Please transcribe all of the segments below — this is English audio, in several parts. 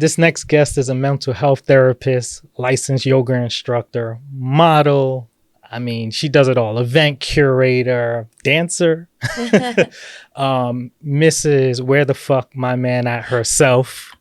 This next guest is a mental health therapist, licensed yoga instructor, model. I mean, she does it all. Event curator, dancer. Mrs. Where the fuck my man at herself,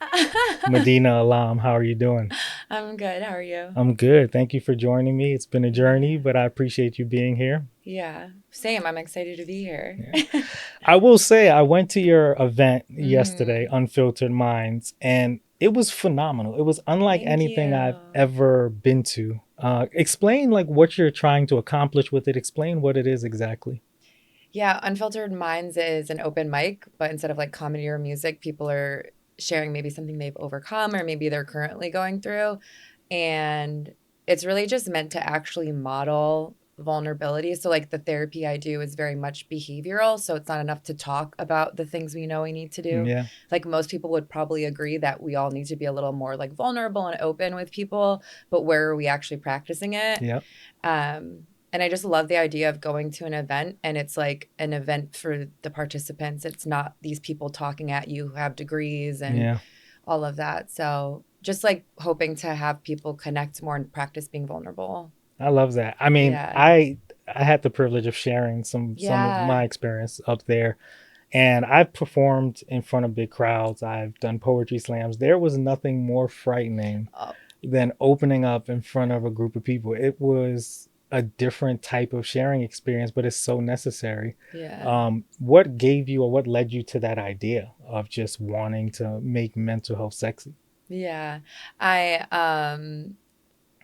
Madina Alam. How are you doing? I'm good. How are you? I'm good. Thank you for joining me. It's been a journey, but I appreciate you being here. Yeah, same. I'm excited to be here. Yeah. I will say I went to your event Mhm. yesterday, Unfiltered Minds, and it was phenomenal. It was unlike Thank anything I've you. ever been to. Explain like what you're trying to accomplish with it. Explain what it is exactly. Yeah, Unfiltered Minds is an open mic, but instead of like comedy or music, people are sharing maybe something they've overcome or maybe they're currently going through. And it's really just meant to actually model vulnerability. So, like, the therapy I do is very much behavioral. So, it's not enough to talk about the things we know we need to do. Yeah. Like, most people would probably agree that we all need to be a little more like vulnerable and open with people, but where are we actually practicing it? Yeah. And I just love the idea of going to an event and it's like an event for the participants. It's not these people talking at you who have degrees and Yeah. all of that. So just like hoping to have people connect more and practice being vulnerable. I love that. I mean, Yeah. I had the privilege of sharing some of Yeah. my experience up there. And I've performed in front of big crowds. I've done poetry slams. There was nothing more frightening Oh, than opening up in front of a group of people. It was a different type of sharing experience, but it's so necessary. yeah. What gave you or what led you to that idea of just wanting to make mental health sexy? Yeah. I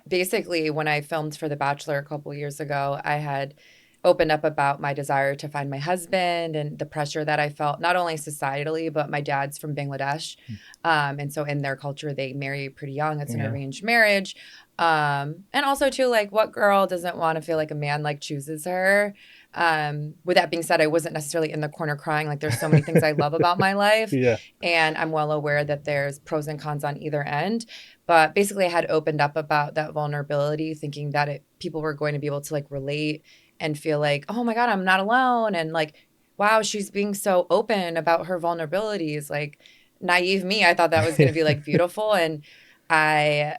basically when I filmed for The Bachelor a couple years ago, I had opened up about my desire to find my husband and the pressure that I felt, not only societally, but my dad's from Bangladesh. And so in their culture, they marry pretty young. It's an Yeah. arranged marriage. And also, too, like, what girl doesn't want to feel like a man like chooses her? With that being said, I wasn't necessarily in the corner crying. Like, there's so many things I love about my life. Yeah. And I'm well aware that there's pros and cons on either end. But basically, I had opened up about that vulnerability, thinking that people were going to be able to like relate and feel like, oh my God, I'm not alone. And like, wow, she's being so open about her vulnerabilities. Like, naive me, I thought that was going to be like beautiful. And I,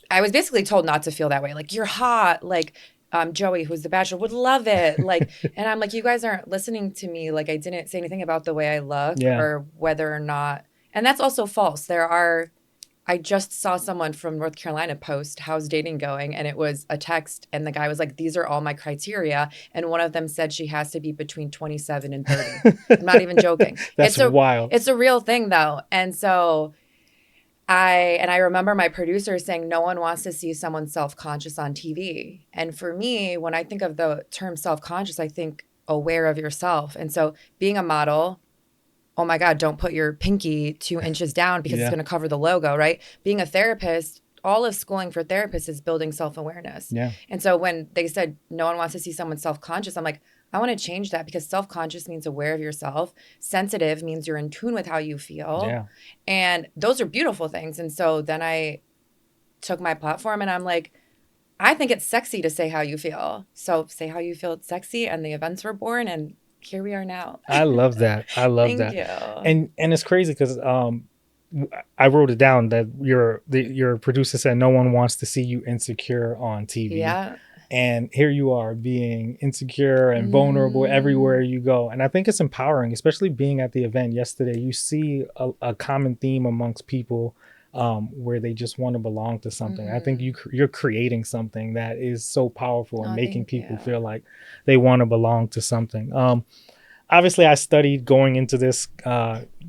I was basically told not to feel that way. Like, you're hot. Like, Joey, who's the bachelor, would love it. Like, and I'm like, you guys aren't listening to me. Like, I didn't say anything about the way I look Yeah. or whether or not. And that's also false. I just saw someone from North Carolina post, how's dating going? And it was a text. And the guy was like, these are all my criteria. And one of them said she has to be between 27 and 30. I'm not even joking. That's wild. It's a real thing though. And so I remember my producer saying no one wants to see someone self-conscious on TV. And for me, when I think of the term self-conscious, I think aware of yourself. And so being a model, oh my God, don't put your pinky 2 inches down because it's Yeah. going to cover the logo, right? Being a therapist, all of schooling for therapists is building self-awareness. Yeah. And so when they said no one wants to see someone self-conscious, I'm like, I want to change that because self-conscious means aware of yourself. Sensitive means you're in tune with how you feel. Yeah. And those are beautiful things. And so then I took my platform and I'm like, I think it's sexy to say how you feel. So say how you feel, it's sexy. And the events were born and here we are now. I love that. I love Thank that. you. And it's crazy because I wrote it down that your producer said no one wants to see you insecure on TV. Yeah. And here you are being insecure and vulnerable everywhere Mm, you go. And I think it's empowering, especially being at the event yesterday. You see a common theme amongst people where they just want to belong to something. I think mhm. you're creating something that is so powerful and Oh, making thank people you. feel like they want to belong to something. Obviously I studied going into this,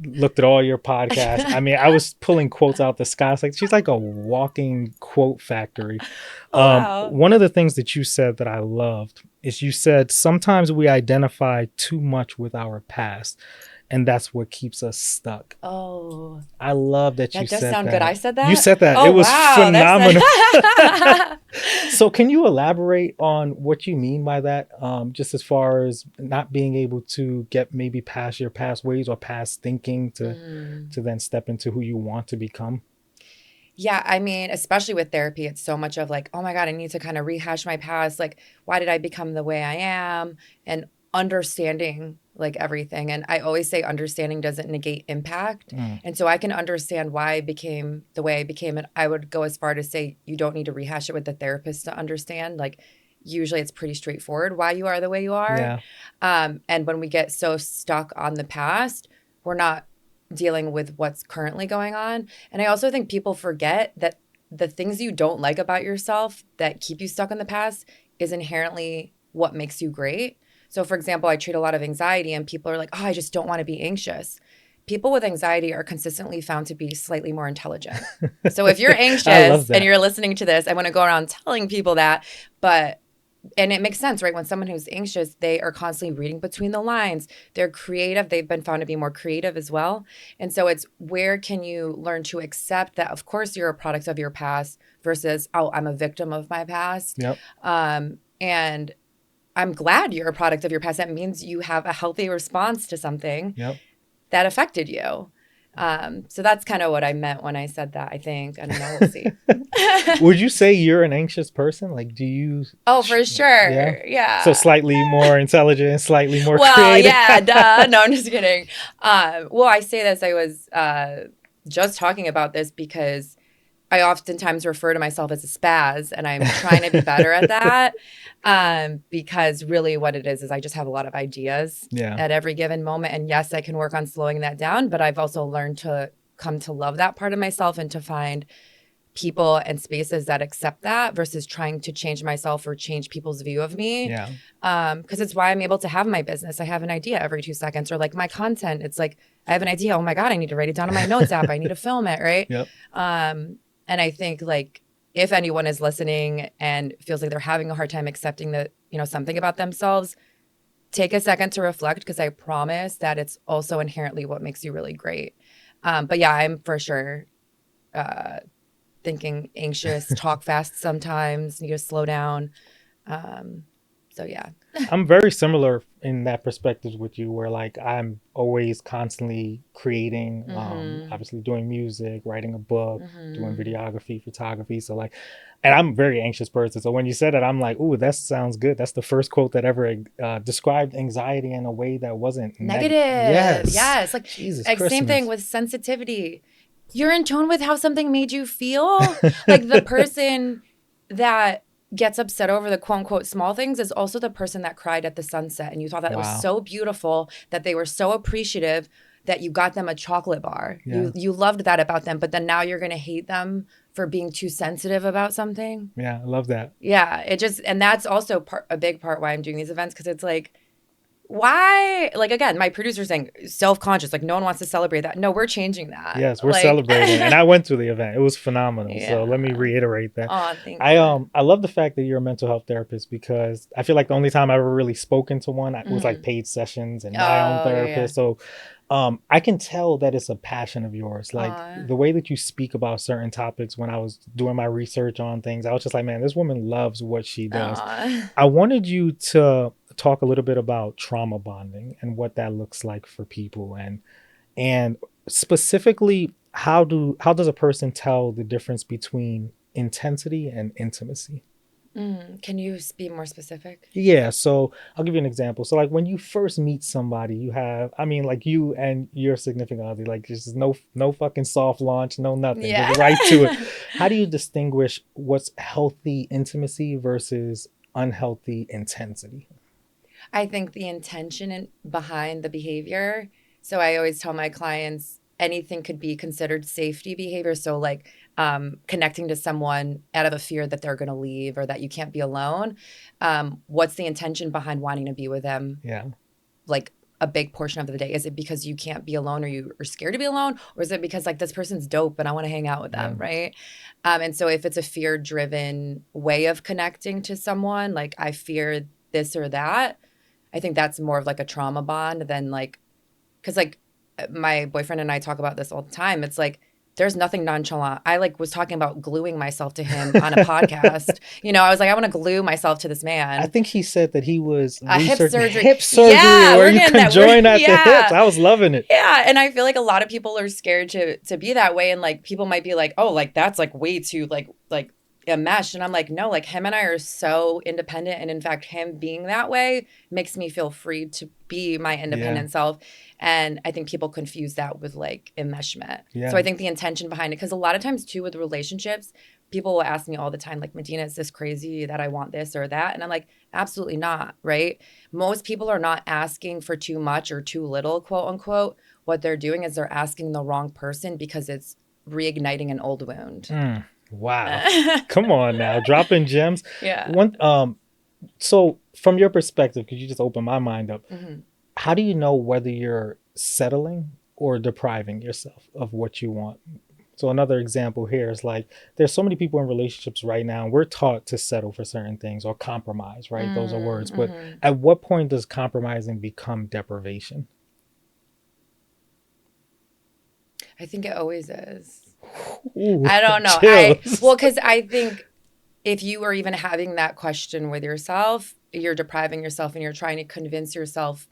looked at all your podcasts. I mean, I was pulling quotes out the sky. It's like she's like a walking quote factory. Oh, wow. One of the things that you said that I loved is you said sometimes we identify too much with our past, and that's what keeps us stuck. Oh, I love that you that does said sound good. I that. said You that? said that. It Oh, was wow. phenomenal. That's So can you elaborate on what you mean by that? Just as far as not being able to get maybe past your past ways or past thinking Mm. to then step into who you want to become. Yeah, I mean, especially with therapy, it's so much of like, oh my God, I need to kind of rehash my past. Like, why did I become the way I am? And understanding like everything. And I always say understanding doesn't negate impact. And so I can understand why I became the way I became. And I would go as far to say you don't need to rehash it with the therapist to understand. Like usually it's pretty straightforward why you are the way you are. Yeah. And when we get so stuck on the past, we're not dealing with what's currently going on. And I also think people forget that the things you don't like about yourself that keep you stuck in the past is inherently what makes you great. So, for example, I treat a lot of anxiety and people are like, oh, I just don't want to be anxious. People with anxiety are consistently found to be slightly more intelligent. So if you're I love anxious that. and you're listening to this, I want to go around telling people that. And it makes sense, right? When someone who's anxious, they are constantly reading between the lines. They're creative. They've been found to be more creative as well. And so it's where can you learn to accept that, of course, you're a product of your past versus, oh, I'm a victim of my past. Yep. And I'm glad you're a product of your past. That means you have a healthy response to something Yep. that affected you. So that's kind of what I meant when I said that, I think. I don't know. We'll see. Would you say you're an anxious person? Like, do you? Oh, for sure. Yeah. Yeah. So slightly more intelligent, slightly more Well, creative. yeah, duh. No, I'm just kidding. Well, I say this. I was just talking about this because I oftentimes refer to myself as a spaz, and I'm trying to be better at that. Because really what it is I just have a lot of ideas at every given moment. And yes, I can work on slowing that down, but I've also learned to come to love that part of myself and to find people and spaces that accept that versus trying to change myself or change people's view of me. Yeah. Because it's why I'm able to have my business. I have an idea every 2 seconds, or like my content. It's like, I have an idea. Oh my God, I need to write it down in my notes app. I need to film it. Right. Yep. And I think like if anyone is listening and feels like they're having a hard time accepting that, something about themselves, take a second to reflect, because I promise that it's also inherently what makes you really great. But yeah, I'm for sure thinking anxious, talk fast sometimes, need to slow down. So yeah. I'm very similar in that perspective with you, where like I'm always constantly creating, obviously doing music, writing a book, doing videography, photography. So like, and I'm a very anxious person. So when you said it, I'm like, ooh, that sounds good. That's the first quote that ever described anxiety in a way that wasn't negative. Yes. Yes. Like, Jesus same Christmas. thing with sensitivity. You're in tune with how something made you feel. Like the person that gets upset over the quote unquote small things is also the person that cried at the sunset, and you thought that it was so beautiful, that they were so appreciative that you got them a chocolate bar. Yeah. You loved that about them, but then now you're going to hate them for being too sensitive about something. Yeah, I love that. Yeah, and that's also a big part why I'm doing these events, because it's like, why? Like, again, my producer's saying self-conscious, like no one wants to celebrate that. No, we're changing that. Yes, we're celebrating. And I went to the event. It was phenomenal. Yeah. So let me reiterate that. Oh, thank you. I love the fact that you're a mental health therapist, because I feel like the only time I've ever really spoken to one was like paid sessions and my own therapist. Yeah. So I can tell that it's a passion of yours. Like the way that you speak about certain topics. When I was doing my research on things, I was just like, man, this woman loves what she does. I wanted you to talk a little bit about trauma bonding and what that looks like for people, and specifically how does a person tell the difference between intensity and intimacy? Can you be more specific? Yeah, so I'll give you an example. So like when you first meet somebody, like you and your significant other, like there's no fucking soft launch, no nothing, just right to it. How do you distinguish what's healthy intimacy versus unhealthy intensity? I think the intention behind the behavior. So I always tell my clients anything could be considered safety behavior. So like connecting to someone out of a fear that they're going to leave or that you can't be alone. What's the intention behind wanting to be with them? Yeah. Like a big portion of the day. Is it because you can't be alone or you are scared to be alone? Or is it because like this person's dope and I want to hang out with them, right? And so if it's a fear-driven way of connecting to someone, like I fear this or that, I think that's more of like a trauma bond than like, because like my boyfriend and I talk about this all the time. It's like, there's nothing nonchalant. I like was talking about gluing myself to him on a podcast. I was like, I want to glue myself to this man. I think he said that he was hip surgery. Hip surgery, where you conjoin at the hips. I was loving it. Yeah, and I feel like a lot of people are scared to be that way, and like people might be like, oh, like that's like way too like enmesh. And I'm like, no, like him and I are so independent. And in fact, him being that way makes me feel free to be my Yeah. independent self. And I think people confuse that with like enmeshment. So Yeah. I think the intention behind it, because a lot of times too with relationships, people will ask me all the time, like, Madina, is this crazy that I want this or that? And I'm like, absolutely not, right? Most people are not asking for too much or too little, quote unquote. What they're doing is they're asking the wrong person because it's reigniting an old wound. Wow. Come on now, dropping gems. Yeah. One so from your perspective, could you just open my mind up? Mhm. How do you know whether you're settling or depriving yourself of what you want? So another example here is like there's so many people in relationships right now. We're taught to settle for certain things or compromise, right? Those are words. But Mhm. at what point does compromising become deprivation? I think it always is. Ooh, I don't know. chills. Because I think if you are even having that question with yourself, you're depriving yourself and you're trying to convince yourself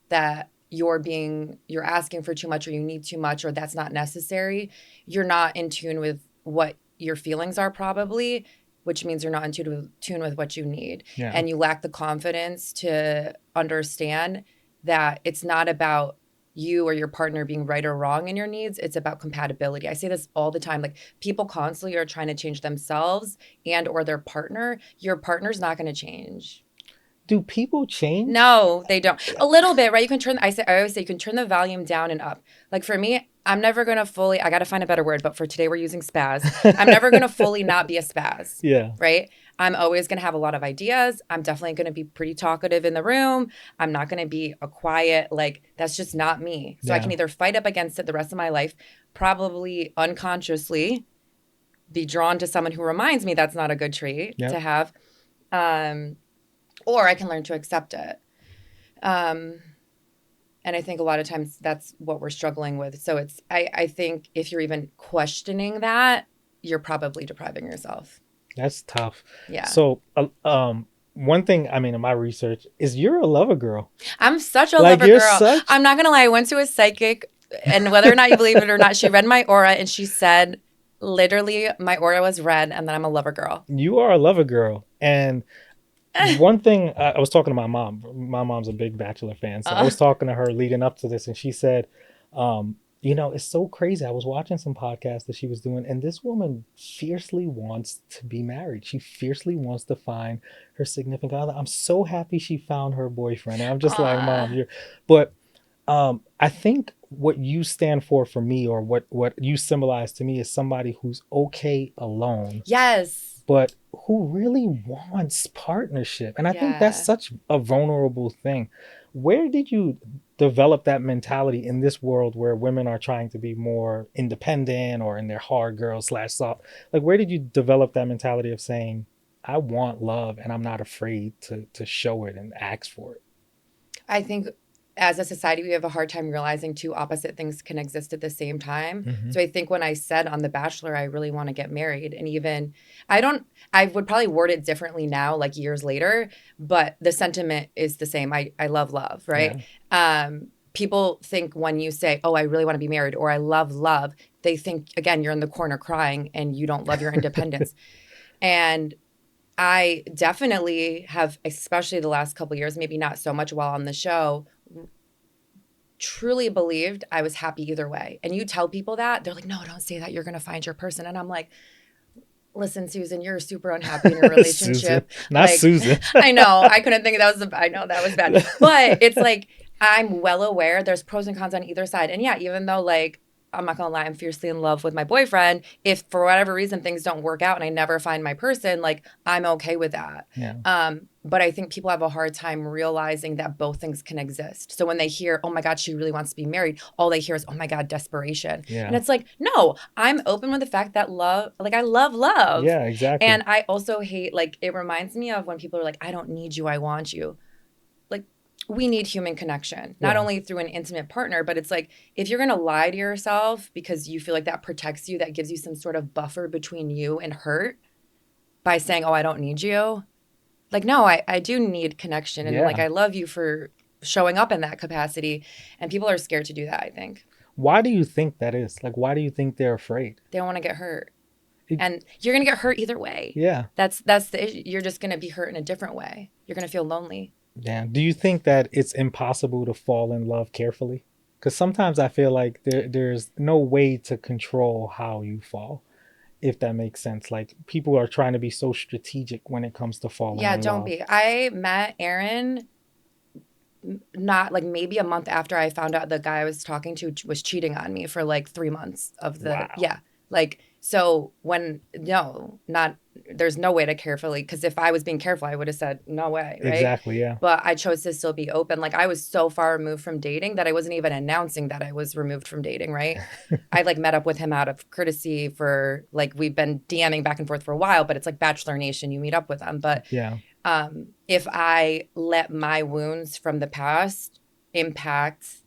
that you're asking for too much or you need too much or that's not necessary. You're not in tune with what your feelings are probably, which means you're not in tune with what you need. Yeah. And you lack the confidence to understand that it's not about you or your partner being right or wrong in your needs. It's about compatibility. I say this all the time. Like people constantly are trying to change themselves and or their partner. Your partner's not going to change. Do people change? No, they don't. A little bit, right? You can turn. I always say you can turn the volume down and up. Like for me, I'm never gonna fully. I got to find a better word, but for today we're using spaz. I'm never gonna fully not be a spaz, Yeah. right? I'm always gonna have a lot of ideas. I'm definitely gonna be pretty talkative in the room. I'm not gonna be a quiet. Like that's just not me. So I can Yeah. either fight up against it the rest of my life, probably unconsciously be drawn to someone who reminds me that's not a good trait Yep. to have. Um, or I can learn to accept it. Um, and I think a lot of times that's what we're struggling with. So I think if you're even questioning that, you're probably depriving yourself. That's tough. Yeah. So, one thing I mean in my research is you're a lover girl. I'm such a Like lover you're girl. such I'm not going to lie. I went to a psychic, and whether or not you believe it or not, she read my aura and she said, literally, my aura was red, and then I'm a lover girl. you are a lover girl. And one thing I was talking to my mom. My mom's a big Bachelor fan, so I was talking to her leading up to this, and she said, it's so crazy. I was watching some podcast that she was doing, and this woman fiercely wants to be married. She fiercely wants to find her significant other. I'm so happy she found her boyfriend. And I'm just like, Mom, you're, but I think what you stand for me, or what you symbolize to me, is somebody who's okay alone, Yes. but who really wants partnership. And I think that's Yeah. such a vulnerable thing. Where did you develop that mentality in this world where women are trying to be more independent or in their hard girl slash soft? Like, where did you develop that mentality of saying, I want love and I'm not afraid to show it and ask for it? I think as a society, we have a hard time realizing two opposite things can exist at the same time. Mm-hmm. So I think when I said on The Bachelor, I really want to get married, and even I would probably word it differently now, like years later, but the sentiment is the same. I love love, right? Yeah. People think when you say, oh, I really want to be married or I love love, they think, again, you're in the corner crying and you don't love your independence. And I definitely have, especially the last couple of years, maybe not so much while on the show, truly believed I was happy either way. And you tell people that, they're like, no, don't say that. You're going to find your person. And I'm like, listen, Susan, you're super unhappy in your Susan, relationship. not Like, Susan. I know, I couldn't think that was, I know that was bad. But it's like, I'm well aware there's pros and cons on either side. And yeah, even though like, I'm not gonna lie, I'm fiercely in love with my boyfriend. If for whatever reason things don't work out and I never find my person, like I'm okay with that. Yeah. But I think people have a hard time realizing that both things can exist. So when they hear, oh my God, she really wants to be married, all they hear is, oh my God, desperation. Yeah. And it's like, no, I'm open with the fact that love, like I love love. Yeah, exactly. And I also hate, like, it reminds me of when people are like, I don't need you, I want you. Like, we need human connection, not Yeah. only through an intimate partner, but it's like, if you're going to lie to yourself because you feel like that protects you, that gives you some sort of buffer between you and hurt by saying, oh, I don't need you. Like, no, I do need connection. And like, Yeah. I love you for showing up in that capacity. And people are scared to do that, I think. Why do you think that is? Like, why do you think they're afraid? They don't want to get hurt. And you're going to get hurt either way. Yeah. That's the issue. You're just going to be hurt in a different way. You're going to feel lonely. Yeah. Do you think that it's impossible to fall in love carefully? Because sometimes I feel like there's no way to control how you fall, if that makes sense. Like people are trying to be so strategic when it comes to falling Yeah, in don't love. be. I met Aaron not like maybe a month after I found out the guy I was talking to was cheating on me for like 3 months of the, Wow. yeah. Like, so when, no, not, there's no way to carefully, because if I was being careful, I would have said, no way, right? Exactly. Yeah. But I chose to still be open. Like, I was so far removed from dating that I wasn't even announcing that I was removed from dating, right? I like met up with him out of courtesy for like, we've been DMing back and forth for a while, but it's like Bachelor Nation, you meet up with them. But Yeah. if I let my wounds from the past impact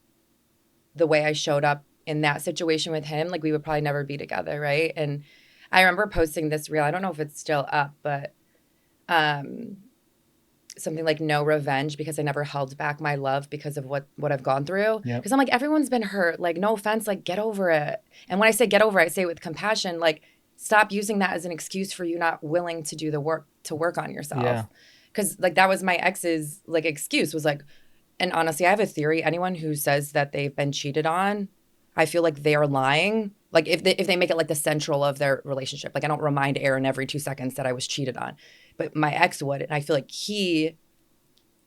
the way I showed up in that situation with him, like we would probably never be together, right? And I remember posting this reel. I don't know if it's still up, but something like no revenge because I never held back my love because of what I've gone through. Yep. Because I'm like, everyone's been hurt. Like, no offense, like get over it. And when I say get over it, I say it with compassion. Like, stop using that as an excuse for you not willing to do the work to work on yourself. Yeah. Because like that was my ex's like excuse was like, and honestly, I have a theory. Anyone who says that they've been cheated on, I feel like they're lying. Like if they make it like the central of their relationship. Like I don't remind Aaron every 2 seconds that I was cheated on, but my ex would, and I feel like he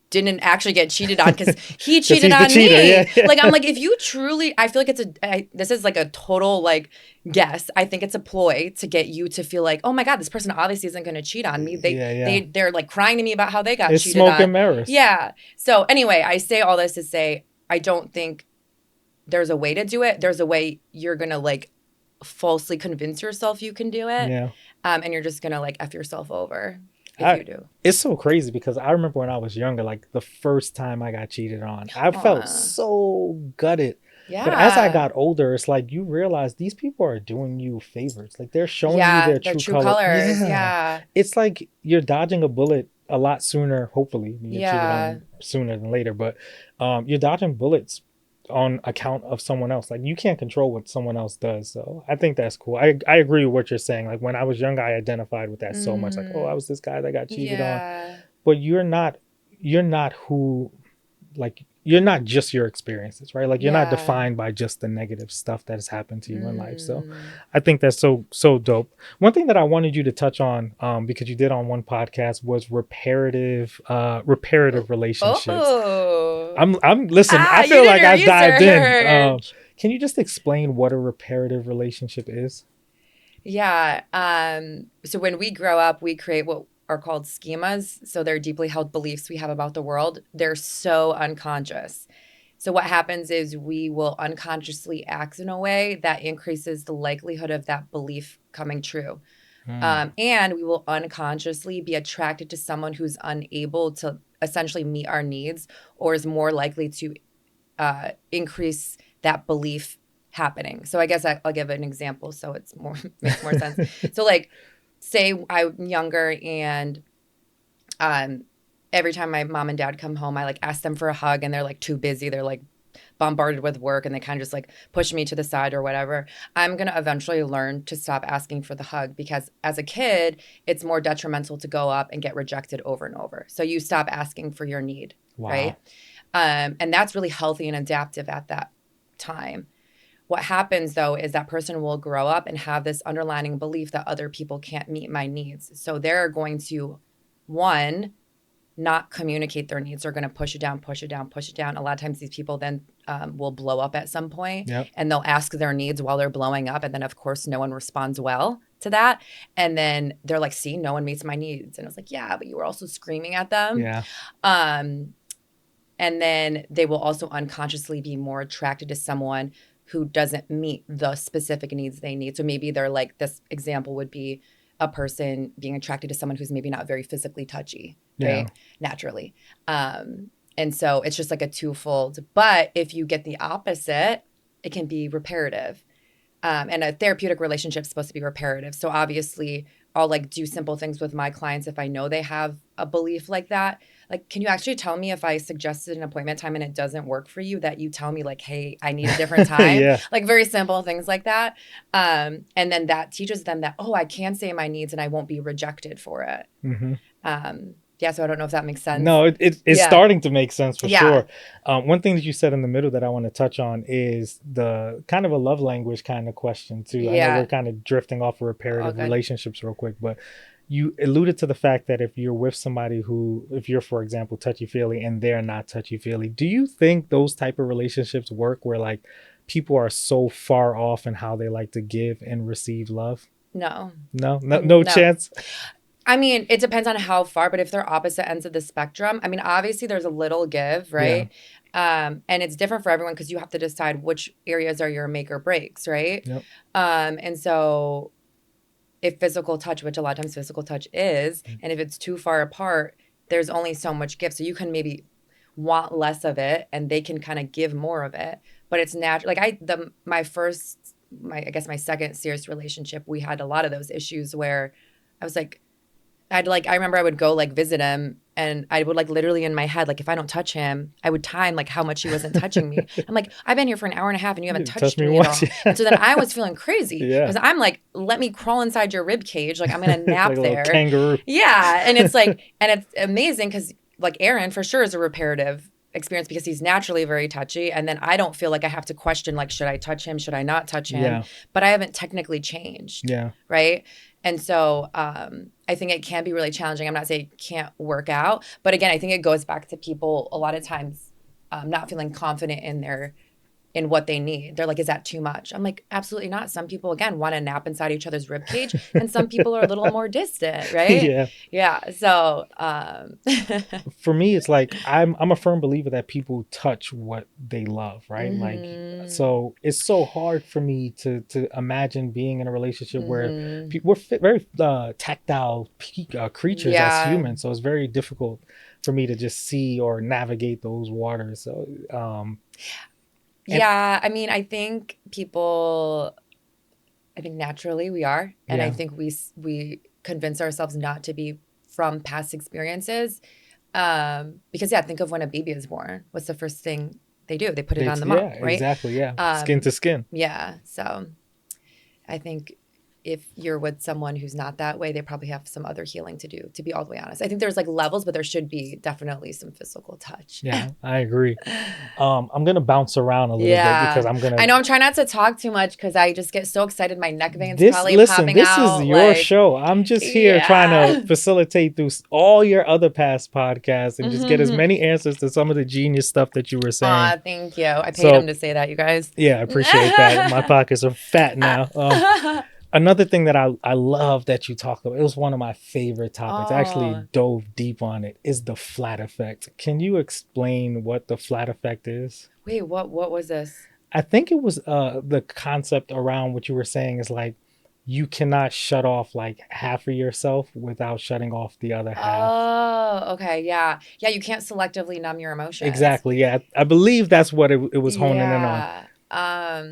didn't actually get cheated on because he cheated on cheater, me. yeah. Like I'm like, if you truly, I feel like this is like a total like guess. I think it's a ploy to get you to feel like, oh my God, this person obviously isn't going to cheat on me. They're like crying to me about how they got It's cheated smoke on. and mirrors. Yeah. So anyway, I say all this to say, I don't think there's a way to do it. There's a way you're going to like falsely convince yourself you can do it. Yeah. And you're just going to like F yourself over. If you do. It's so crazy because I remember when I was younger, like the first time I got cheated on, I felt so gutted. Yeah. But as I got older, it's like you realize these people are doing you favors. Like they're showing you their true colors. Yeah. It's like you're dodging a bullet a lot sooner, hopefully. You get cheated on sooner than later. But you're dodging bullets on account of someone else. Like you can't control what someone else does. So I think that's cool. I agree with what you're saying. Like when I was young, I identified with that so much. Like, oh, I was this guy that got cheated on. But you're not who, like, you're not just your experiences, right? Like you're not defined by just the negative stuff that has happened to you in life. So I think that's so dope. One thing that I wanted you to touch on, because you did on one podcast, was reparative relationships. I'm listen, I feel like I dived in. Can you just explain what a reparative relationship is? Yeah. So when we grow up, we create what are called schemas. So they're deeply held beliefs we have about the world. They're so unconscious. So what happens is we will unconsciously act in a way that increases the likelihood of that belief coming true. And we will unconsciously be attracted to someone who's unable to essentially meet our needs or is more likely to increase that belief happening. So I guess I'll give an example so it's makes more sense. So like, say I'm younger and every time my mom and dad come home, I like ask them for a hug and they're like too busy. They're like bombarded with work and they kind of just like push me to the side or whatever. I'm going to eventually learn to stop asking for the hug because as a kid, it's more detrimental to go up and get rejected over and over. So you stop asking for your need, right? And that's really healthy and adaptive at that time. What happens, though, is that person will grow up and have this underlying belief that other people can't meet my needs. So they're going to, one, not communicate their needs. They're going to push it down, push it down, push it down. A lot of times these people then will blow up at some point and they'll ask their needs while they're blowing up. And then, of course, no one responds well to that. And then they're like, see, no one meets my needs. And I was like, yeah, but you were also screaming at them. Yeah. And then they will also unconsciously be more attracted to someone who doesn't meet the specific needs they need. So maybe they're like, this example would be a person being attracted to someone who's maybe not very physically touchy, right? Naturally. And so it's just like a twofold. But if you get the opposite, it can be reparative. And a therapeutic relationship is supposed to be reparative. So obviously I'll like do simple things with my clients if I know they have a belief like that. Like, can you actually tell me if I suggested an appointment time and it doesn't work for you, that you tell me like, hey, I need a different time? Yeah. Like very simple things like that. And then that teaches them that, oh, I can say my needs and I won't be rejected for it. Hmm. Yeah, so I don't know if that makes sense. No, it's Yeah. starting to make sense for Yeah. sure. One thing that you said in the middle that I want to touch on is the kind of a love language kind of question too. I know we're Yeah. kind of drifting off of All reparative good. relationships real quick, but you alluded to the fact that if you're with somebody who, if you're, for example, touchy feely and they're not touchy feely, do you think those type of relationships work where like people are so far off in how they like to give and receive love? No. No, no, no No. chance. I mean, it depends on how far, but if they're opposite ends of the spectrum, I mean, obviously there's a little give, Yeah. right? And it's different for everyone because you have to decide which areas are your make or breaks, right? Yep. And so if physical touch, which a lot of times physical touch is, and if it's too far apart, there's only so much give. So you can maybe want less of it and they can kind of give more of it. But it's natural. Like I guess my second serious relationship, we had a lot of those issues where I was like, I remember I would go like visit him and I would like literally in my head, like if I don't touch him, I would time like how much he wasn't touching me. I'm like, I've been here for an hour and a half and you haven't Touch touched me me at once. all. And so then I was feeling crazy Yeah. because I'm like, let me crawl inside your rib cage. Like I'm going to nap Like a little there. kangaroo. Yeah. And it's like, and it's amazing because like Aaron for sure is a reparative experience because he's naturally very touchy. And then I don't feel like I have to question, like, should I touch him? Should I not touch him? Yeah. But I haven't technically changed. Yeah. Right. And so I think it can be really challenging. I'm not saying it can't work out, but again, I think it goes back to people a lot of times not feeling confident in what they need. They're like, is that too much? I'm like, absolutely not. Some people, again, want to nap inside each other's rib cage, and some people are a little more distant, right? Yeah. Yeah. So, For me, it's like I'm a firm believer that people touch what they love, right? Like, mm-hmm, so it's so hard for me to imagine being in a relationship where mm-hmm. we're very tactile creatures as Yeah. humans, so it's very difficult for me to just see or navigate those waters. So, and Yeah. I mean, I think naturally we are, and I yeah, think we convince ourselves not to be from past experiences. Because yeah, think of when a baby is born. What's the first thing they do? They put it on the yeah, mom, right? exactly, yeah, skin Um, to skin. yeah. So I think if you're with someone who's not that way, they probably have some other healing to do, to be all the way honest. I think there's like levels, but there should be definitely some physical touch. Yeah, I agree. I'm gonna bounce around a little bit because Yeah. I'm gonna I know I'm trying not to talk too much because I just get so excited. My neck veins this probably listen, popping this is out. your Like, show. I'm just here trying to yeah. facilitate through all your other past podcasts and just get as Mm-hmm. many answers to some of the genius stuff that you were saying. Aw, thank you. I paid him So to say that, you guys. yeah, I appreciate that. My pockets are fat now. Another thing that I love that you talk about, it was one of my favorite topics. I actually Oh, dove deep on it, is the flat effect. Can you explain what the flat effect is? wait, what was this? I think it was the concept around what you were saying is like you cannot shut off like half of yourself without shutting off the other half. Oh, okay. Yeah. Yeah, you can't selectively numb your emotions. Exactly. Yeah. I believe that's what it was honing in on. Yeah.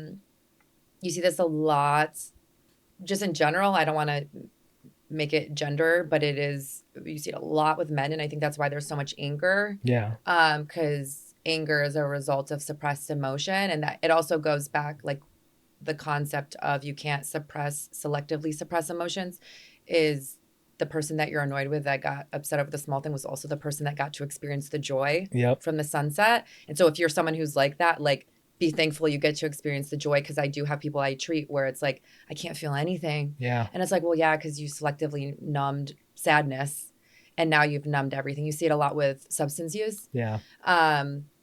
You see this a lot just in general. I don't want to make it gender, but you see it a lot with men, and I think that's why there's so much anger. Yeah. Because anger is a result of suppressed emotion, and that it also goes back like the concept of you can't selectively suppress emotions is the person that you're annoyed with that got upset over the small thing was also the person that got to experience the joy Yep. from the sunset. And so if you're someone who's like that, like be thankful you get to experience the joy, because I do have people I treat where it's like I can't feel anything. Yeah. And it's like, well, yeah, because you selectively numbed sadness and now you've numbed everything. You see it a lot with substance use. Yeah.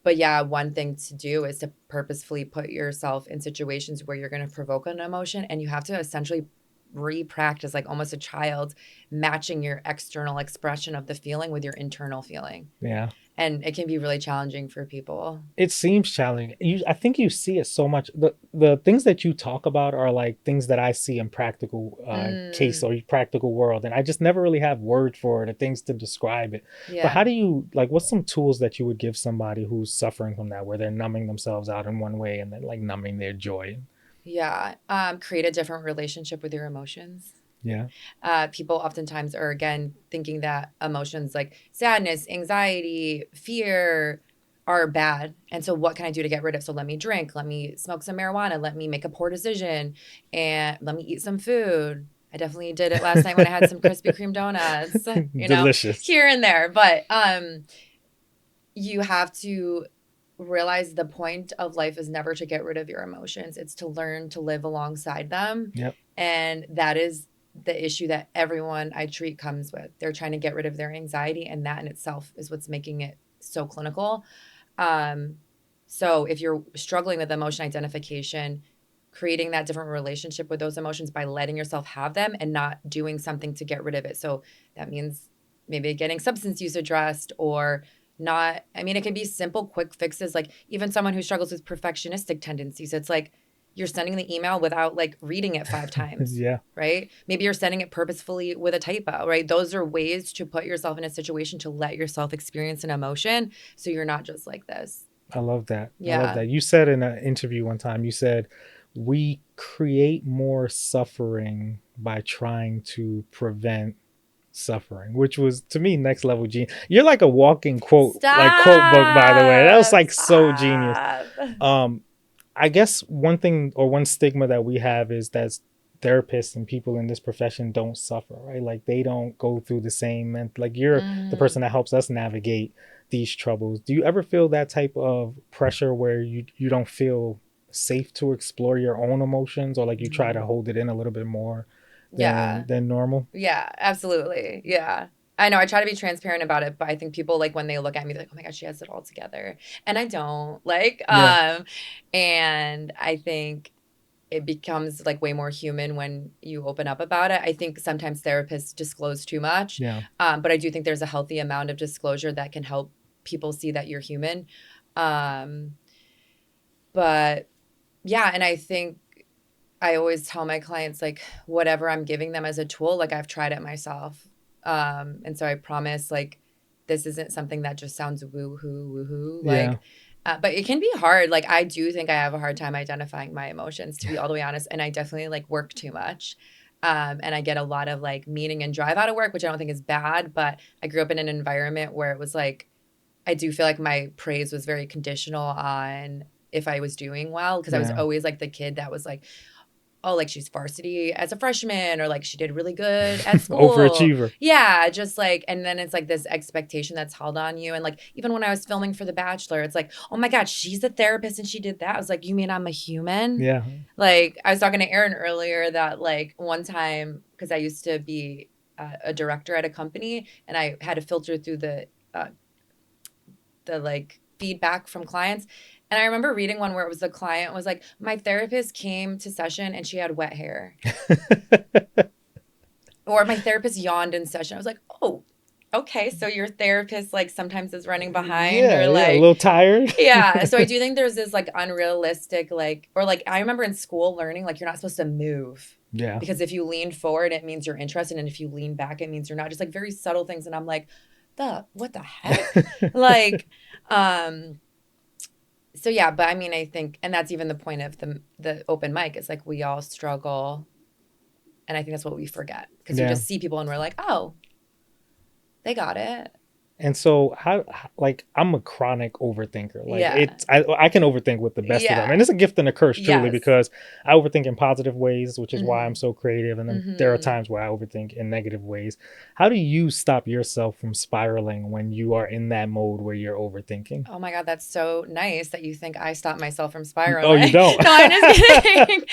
But yeah, one thing to do is to purposefully put yourself in situations where you're going to provoke an emotion, and you have to essentially re-practice like almost a child, matching your external expression of the feeling with your internal feeling. Yeah. And it can be really challenging for people. It seems challenging. I think you see it so much. The things that you talk about are like things that I see in practical case or practical world, and I just never really have words for it or things to describe it. But Yeah. how do you like? What's some tools that you would give somebody who's suffering from that, where they're numbing themselves out in one way and then like numbing their joy? Yeah. Create a different relationship with your emotions. Yeah. People oftentimes are, again, thinking that emotions like sadness, anxiety, fear are bad. And so what can I do to get rid of? So let me drink, let me smoke some marijuana, let me make a poor decision, and let me eat some food. I definitely did it last night when I had some Krispy Kreme donuts, Delicious. here and there. But you have to realize the point of life is never to get rid of your emotions. It's to learn to live alongside them. Yep. And that is the issue that everyone I treat comes with. They're trying to get rid of their anxiety, and that in itself is what's making it so clinical. So if you're struggling with emotion identification, creating that different relationship with those emotions by letting yourself have them and not doing something to get rid of it. So that means maybe getting substance use addressed, or not. I mean, it can be simple, quick fixes. Like even someone who struggles with perfectionistic tendencies, it's like you're sending the email without like reading it 5 times. Yeah. Right? Maybe you're sending it purposefully with a typo, right? Those are ways to put yourself in a situation to let yourself experience an emotion so you're not just like this. I love that. I love Yeah. that. You said in an interview one time, you said, we create more suffering by trying to prevent suffering, which was to me next level genius. You're like a walking quote, like quote book, by the way. That was like so genius. I guess one thing or one stigma that we have is that therapists and people in this profession don't suffer, right? Like they don't go through the same, and like you're the person that helps us navigate these troubles. Do you ever feel that type of pressure where you don't feel safe to explore your own emotions, or like you try to hold it in a little bit more than normal? Yeah, absolutely. Yeah. I know I try to be transparent about it, but I think people like when they look at me, they're like, oh my God, she has it all together. And I don't Yeah. And I think it becomes like way more human when you open up about it. I think sometimes therapists disclose too much. Yeah. But I do think there's a healthy amount of disclosure that can help people see that you're human. But yeah, and I think I always tell my clients, like, whatever I'm giving them as a tool, like, I've tried it myself. And so I promise, like, this isn't something that just sounds woohoo. Yeah. But it can be hard. Like, I do think I have a hard time identifying my emotions, to be all the way honest. And I definitely, like, work too much. And I get a lot of, like, meaning and drive out of work, which I don't think is bad. But I grew up in an environment where it was, like, I do feel like my praise was very conditional on if I was doing well. Because I was Yeah. always, like, the kid that was, like, oh, like she's varsity as a freshman, or like she did really good at school. Overachiever. Yeah, just like, and then it's like this expectation that's held on you. And like, even when I was filming for The Bachelor, it's like, oh my God, she's a therapist and she did that. I was like, you mean I'm a human? Yeah. Like, I was talking to Aaron earlier that like one time, because I used to be a director at a company, and I had to filter through the like feedback from clients. And I remember reading one where it was the client was like, my therapist came to session and she had wet hair. Or my therapist yawned in session. I was like, oh, okay. So your therapist like sometimes is running behind, or like a little tired. yeah. So I do think there's this like unrealistic, like, or like I remember in school learning, like you're not supposed to move. Yeah. Because if you lean forward, it means you're interested. And if you lean back, it means you're not. Just like very subtle things. And I'm like, what the heck? Like, so yeah, but I mean, I think, and that's even the point of the open mic, is like we all struggle, and I think that's what we forget, because we just see people and we're like, oh, they got it. And so how like I'm a chronic overthinker. Like Yeah. I can overthink with the best of them. And it's a gift and a curse, truly, Yes. because I overthink in positive ways, which is why I'm Mhm. so creative. And then there are Mhm. times where I overthink in negative ways. How do you stop yourself from spiraling when you are in that mode where you're overthinking? Oh my God, that's so nice that you think I stop myself from Oh, spiraling. you don't? No, I'm just kidding.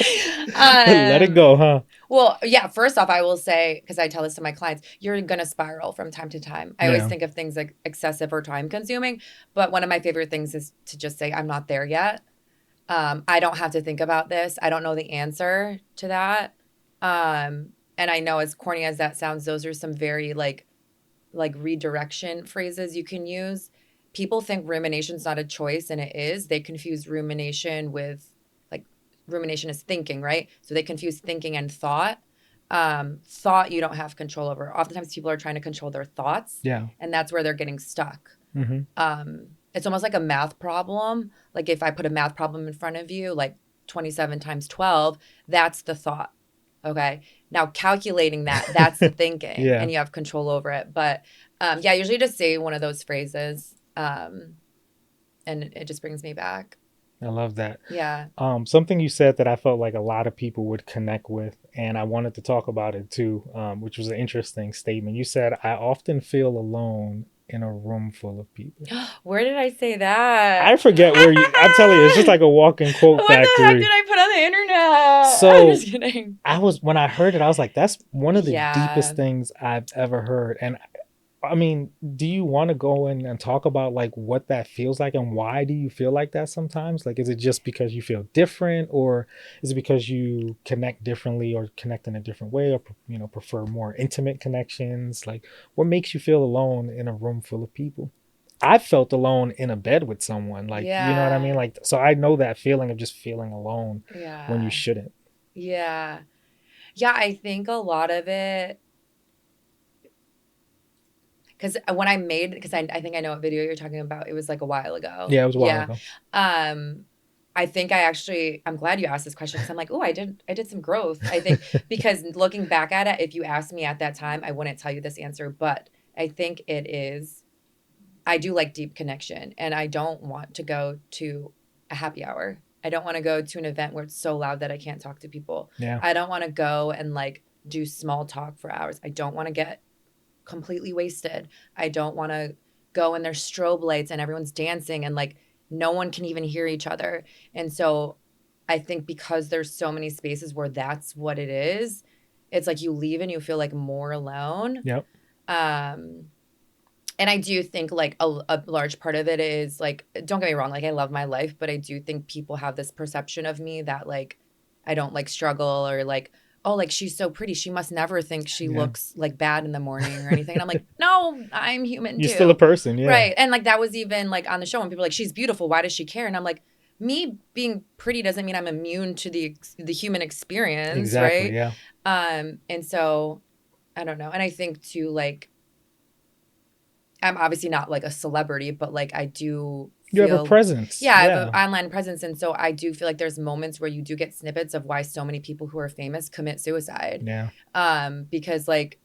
Let it go, huh? Well, yeah, first off, I will say, because I tell this to my clients, you're going to spiral from time to time. I always Yeah. think of things like excessive or time consuming. But one of my favorite things is to just say, I'm not there yet. I don't have to think about this. I don't know the answer to that. And I know, as corny as that sounds, those are some very like redirection phrases you can use. People think rumination's not a choice, and it is. They confuse rumination with rumination is thinking, right? So they confuse thinking and thought. Thought you don't have control over. Oftentimes people are trying to control their thoughts. Yeah. And that's where they're getting stuck. Mm-hmm. It's almost like a math problem. Like if I put a math problem in front of you, like 27 times 12, that's the thought Okay. Now calculating that, that's the thinking, Yeah, and you have control over it. But yeah, I usually just say one of those phrases, and it just brings me back. I love that. Yeah. Something you said that I felt like a lot of people would connect with, and I wanted to talk about it too, which was an interesting statement. You said, I often feel alone in a room full of people. Where did I say that? I forget where you, I'm telling you, it's just like a walking quote What the heck factory. did I put on the internet? I'm So just kidding. when I heard it, I was like, that's one of the Yeah. deepest things I've ever heard. And I mean, do you want to go in and talk about like what that feels like and why do you feel like that sometimes? Like, is it just because you feel different, or is it because you connect differently or connect in a different way, or, prefer more intimate connections? Like, what makes you feel alone in a room full of people? I felt alone in a bed with someone, like, you know what I mean? Yeah. Like, so I know that feeling of just feeling alone when you Yeah. shouldn't. Yeah. Yeah, I think a lot of it, because when I made, because I think I know what video you're talking about. It was like a while ago. Yeah, it was a while Yeah. ago. Um, I think I'm glad you asked this question, because I'm like, oh, I did some growth. I think, because looking back at it, if you asked me at that time, I wouldn't tell you this answer, but I think it is, I do like deep connection, and I don't want to go to a happy hour. I don't want to go to an event where it's so loud that I can't talk to people. Yeah. I don't want to go and like do small talk for hours. I don't want to get completely wasted. I don't want to go and there's strobe lights and everyone's dancing and like no one can even hear each other. And so I think because there's so many spaces where that's what it is, it's like you leave and you feel like more alone. Yep. Um, and I do think like a large part of it is like, don't get me wrong, like I love my life, but I do think people have this perception of me that like I don't like struggle, or like, oh, like she's so pretty, she must never think she Yeah. looks like bad in the morning or anything. And I'm like, no, I'm human You're still a too. person. Yeah. Right. And like that was even like on the show when people are like, she's beautiful, why does she care? And I'm like, me being pretty doesn't mean I'm immune to the human experience, Exactly. right? Yeah. And so I don't know. And I think too, like, I'm obviously not like a celebrity, but like I do You have a feel, presence. yeah, I have an Yeah. online presence. And so I do feel like there's moments where you do get snippets of why so many people who are famous commit suicide. Yeah. Because like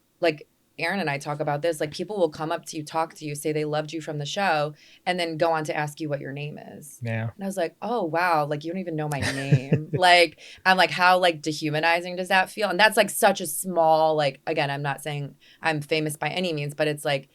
Aaron and I talk about this, like people will come up to you, talk to you, say they loved you from the show, and then go on to ask you what your name is. Yeah. And I was like, oh wow, like you don't even know my name. Like I'm like, how like dehumanizing does that feel? And that's like such a small, like, again, I'm not saying I'm famous by any means, but it's like,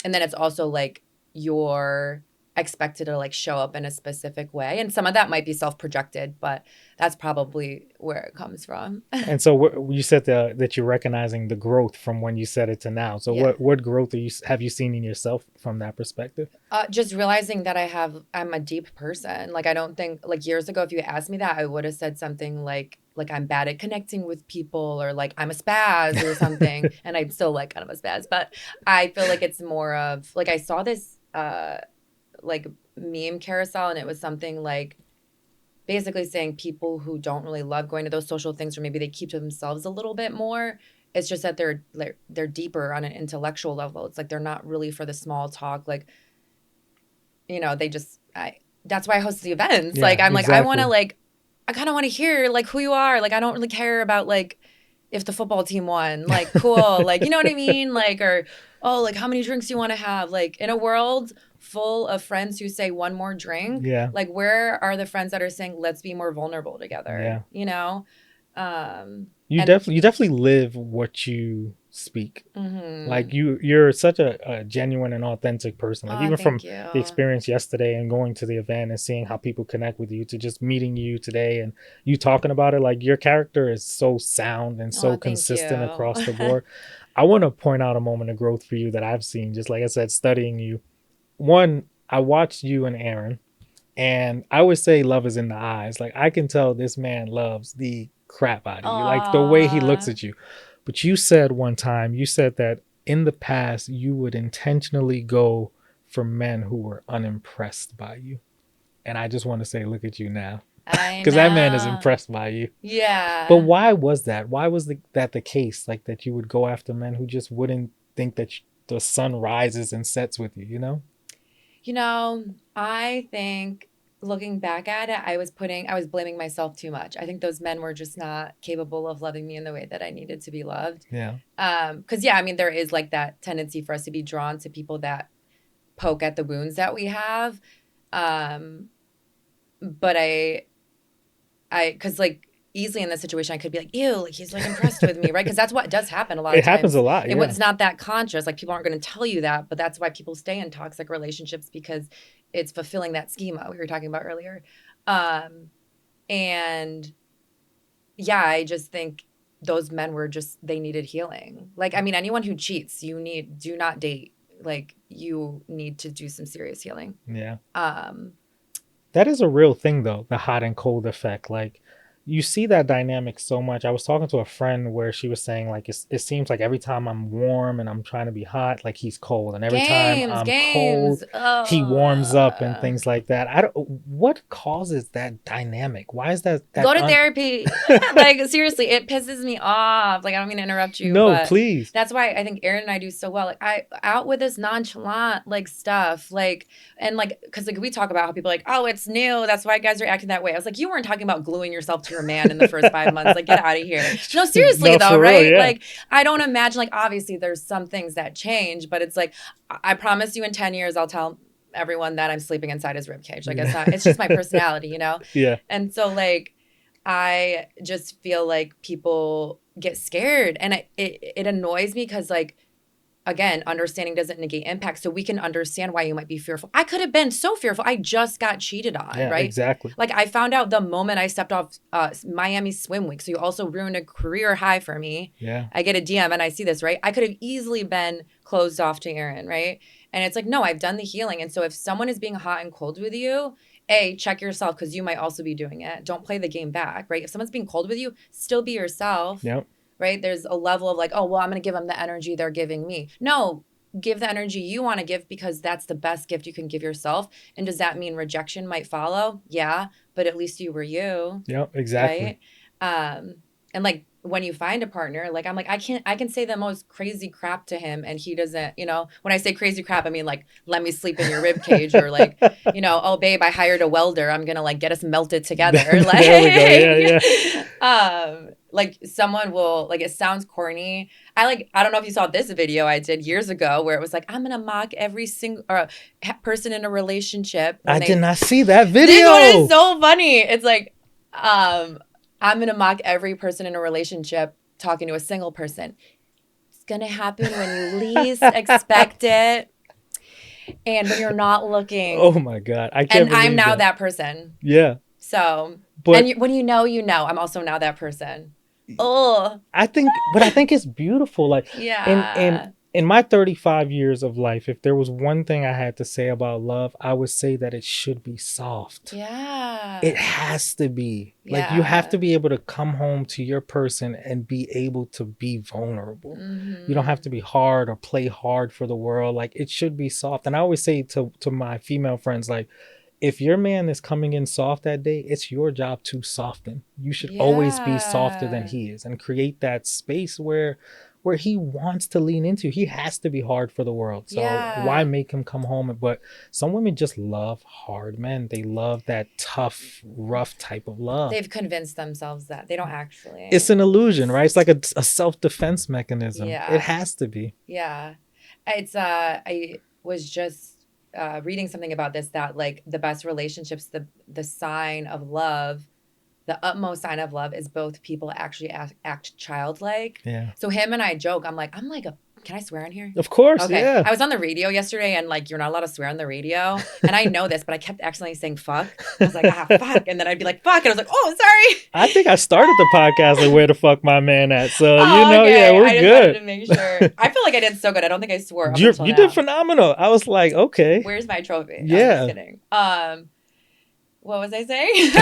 and then it's also like you're expected to like show up in a specific way. And some of that might be self-projected, but that's probably where it comes from. And so you said that you're recognizing the growth from when you said it to now. So Yeah. what growth have you seen in yourself from that perspective? Just realizing that I'm a deep person. Like I don't think, like years ago, if you asked me that, I would have said something like I'm bad at connecting with people, or like I'm a spaz or something. And I'm still like kind of a spaz, but I feel like it's more of like I saw this like meme carousel, and it was something like basically saying people who don't really love going to those social things, or maybe they keep to themselves a little bit more. It's just that they're deeper on an intellectual level. It's like they're not really for the small talk. Like, they just that's why I host the events. Like Yeah, I'm like, I want to exactly. like, I kind of want to hear like who you are. Like I don't really care about like if the football team won. Like cool. Like you know what I mean? Like, or oh, like how many drinks you want to have? Like in a world full of friends who say one more drink, Yeah. like where are the friends that are saying let's be more vulnerable together? Yeah. And You definitely live what you speak. Like mm-hmm. you're such a genuine and authentic person. Like Oh, even from thank you. the experience yesterday and going to the event and seeing how people connect with you, to just meeting you today and you talking about it, like your character is so sound and so Oh, thank you. consistent across the board. I want to point out a moment of growth for you that I've seen, just like I said, studying you. One, I watched you and Aaron, and I would say love is in the eyes. Like I can tell this man loves the crap out of you, like the way he looks Aw. at you. But you said one time, you said that in the past you would intentionally go for men who were unimpressed by you. And I just want to say, look at you now. I Because that man is know. impressed by you. But Yeah. why was that? Why was that the case? Like that you would go after men who just wouldn't think that the sun rises and sets with you, you know? I think looking back at it, I was blaming myself too much. I think those men were just not capable of loving me in the way that I needed to be loved. Yeah. Because yeah, I mean, there is like that tendency for us to be drawn to people that poke at the wounds that we have. But because like easily in this situation, I could be like, ew, like he's like impressed with me, right? Because that's what does happen a lot It of happens times. a lot. And Yeah. it's not that conscious. Like people aren't going to tell you that, but that's why people stay in toxic relationships because it's fulfilling that schema we were talking about earlier. And yeah, I just think those men were just, they needed healing. Like, I mean, anyone who cheats, do not date. Like, you need to do some serious healing. Yeah. Um, That is a real thing, though, the hot and cold effect. Like, you see that dynamic so much. I was talking to a friend where she was saying, like, it seems like every time I'm warm and I'm trying to be hot, like he's cold. And every time I'm cold, games. he warms up and things like that. What causes that dynamic? Why is Go to therapy. Like, seriously, it pisses me off. Like, I don't mean to interrupt you, No, but please. that's why I think Aaron and I do so well. Like, I out with this nonchalant, like, stuff. Like, and like, because like we talk about how people are like, oh, it's new. That's why guys are acting that way. I was like, you weren't talking about gluing yourself to your man in the first 5 months. Like, get out of here. No, seriously, No, though, for real, right? yeah. Like, I don't imagine, like, obviously there's some things that change, but it's like, I promise you in 10 years, I'll tell everyone that I'm sleeping inside his ribcage. Like, it's just my personality, you know? Yeah. And so, like, I just feel like people get scared, and it annoys me because, like, again, understanding doesn't negate impact. So we can understand why you might be fearful. I could have been so fearful. I just got cheated on, Yeah, right? exactly. Like, I found out the moment I stepped off Miami Swim Week. So you also ruined a career high for me. Yeah. I get a DM and I see this, right? I could have easily been closed off to Aaron, right? And it's like, no, I've done the healing. And so if someone is being hot and cold with you, check yourself, because you might also be doing it. Don't play the game back, right? If someone's being cold with you, still be yourself. Yep. Right? There's a level of like, oh, well, I'm going to give them the energy they're giving me. No, give the energy you want to give, because that's the best gift you can give yourself. And does that mean rejection might follow? Yeah, but at least you were you. Yep, exactly. Right? And like, when you find a partner, like, I'm like, I can say the most crazy crap to him and he doesn't, you know, when I say crazy crap, I mean like, let me sleep in your rib cage, or like, you know, oh babe, I hired a welder. I'm going to like get us melted together. Like, there we go. Yeah. Like someone will, like, it sounds corny. I don't know if you saw this video I did years ago where it was like, I'm going to mock every single person in a relationship. I did not see that video. This one is so funny. It's like, I'm going to mock every person in a relationship talking to a single person. It's going to happen when you least expect it and when you're not looking. Oh my God. I can't believe I'm now that person. Yeah. So, but when you know, I'm also now that person. Oh, I think it's beautiful. Like, yeah. In my 35 years of life, if there was one thing I had to say about love, I would say that it should be soft. Yeah. It has to be. Like, you have to be able to come home to your person and be able to be vulnerable. Mm-hmm. You don't have to be hard or play hard for the world. Like, it should be soft. And I always say to my female friends, like, if your man is coming in soft that day, it's your job to soften. You should always be softer than he is and create that space where he wants to lean into. He has to be hard for the world. So why make him come home? But some women just love hard men. They love that tough, rough type of love. They've convinced themselves that. They don't actually. It's an illusion, right? It's like a self-defense mechanism. Yeah. It has to be. Yeah. It's I was just reading something about this, that like the best relationships, the sign of love, the utmost sign of love is both people actually act childlike. Yeah. So him and I joke. I'm like can I swear on here? Of course. Okay. Yeah. I was on the radio yesterday and like, you're not allowed to swear on the radio. And I know this, but I kept accidentally saying fuck. I was like, fuck. And then I'd be like, fuck. And I was like, oh, sorry. I think I started the podcast like, where the fuck my man at? So, okay. yeah, we're I just good. wanted to make sure. I feel like I did so good. I don't think I swore. You did phenomenal. I was like, okay. Where's my trophy? Yeah. I'm just kidding. What was I saying?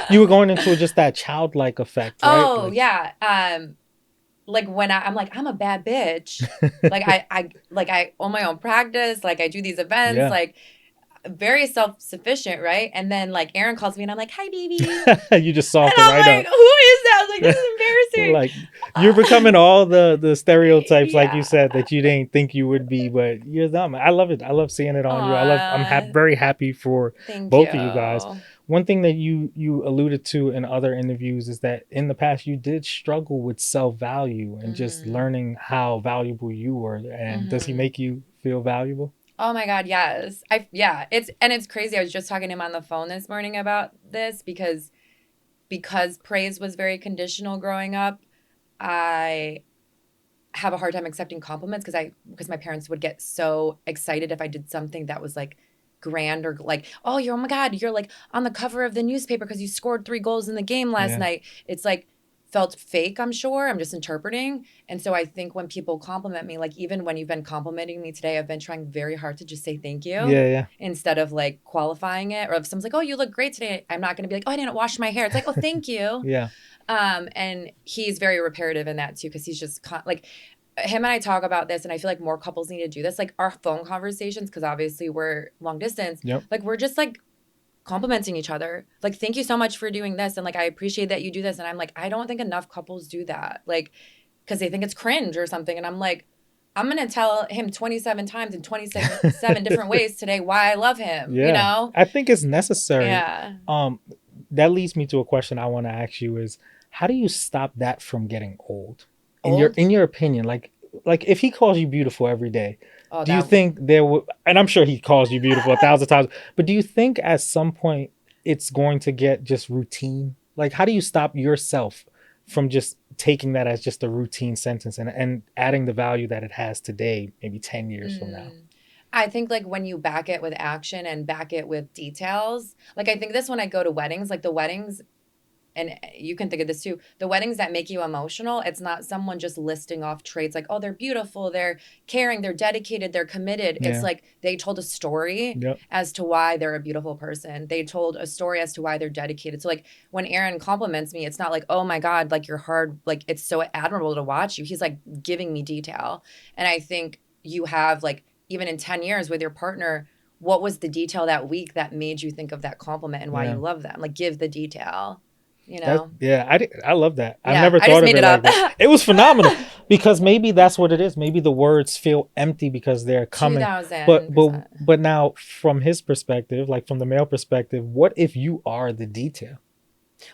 You were going into just that childlike effect, right? Oh, yeah. Like when I'm like, I'm a bad bitch. Like I own my own practice. Like I do these events. Yeah. Like very self-sufficient, right? And then like Aaron calls me and I'm like, hi baby. You just And softened I'm right like, up. who is that? I was like, this is embarrassing. Like you're becoming all the stereotypes, like you Yeah. said, that you didn't think you would be, but you're them. I love it. I love seeing it on you. Aw, Very happy for thank both of you guys. you. One thing that you alluded to in other interviews is that in the past you did struggle with self-value and just Mm-hmm. learning how valuable you were. And does he Mm-hmm. make you feel valuable? Oh my God, yes. Yeah, it's crazy. I was just talking to him on the phone this morning about this because praise was very conditional growing up. I have a hard time accepting compliments because my parents would get so excited if I did something that was like grand or like, oh my God, you're like on the cover of the newspaper because you scored 3 goals in the game last Yeah. night. It's like felt fake, I'm sure. I'm just interpreting. And so I think when people compliment me, like even when you've been complimenting me today, I've been trying very hard to just say thank you Yeah, instead of like qualifying it. Or if someone's like, oh, you look great today, I'm not gonna be like, oh, I didn't wash my hair. It's like, oh, thank you. yeah. And he's very reparative in that too, because he's just like him and I talk about this, and I feel like more couples need to do this. Like our phone conversations, because obviously we're long distance. Yep. Like we're just like complimenting each other. Like, thank you so much for doing this, and like I appreciate that you do this. And I'm like, I don't think enough couples do that. Like, because they think it's cringe or something. And I'm like, I'm gonna tell him 27 times in 27 different ways today why I love him. You Yeah. know? I think it's necessary. Yeah. That leads me to a question I want to ask you is how do you stop that from getting old? Old. In your opinion, like if he calls you beautiful every day, Oh, do you that. think there would, and I'm sure he calls you beautiful 1,000 times, but do you think at some point it's going to get just routine? Like how do you stop yourself from just taking that as just a routine sentence and adding the value that it has today, maybe 10 years from now? I think like when you back it with action and back it with details, like I think this when I go to weddings, like the weddings, and you can think of this too, the weddings that make you emotional, it's not someone just listing off traits like, oh, they're beautiful, they're caring, they're dedicated, they're committed. It's Yeah. like they told a story Yep. as to why they're a beautiful person. They told a story as to why they're dedicated. So like when Aaron compliments me, it's not like, oh my God, like you're hard, like it's so admirable to watch you. He's like giving me detail. And I think you have like, even in 10 years with your partner, what was the detail that week that made you think of that compliment and why Yeah. you love them? Like give the detail, you That know? yeah, I love that. I've Yeah, never I just thought of made it it like up. that. It was phenomenal because maybe that's what it is. Maybe the words feel empty because they're coming. But 2000%. now from his perspective, like from the male perspective, what if you are the detail?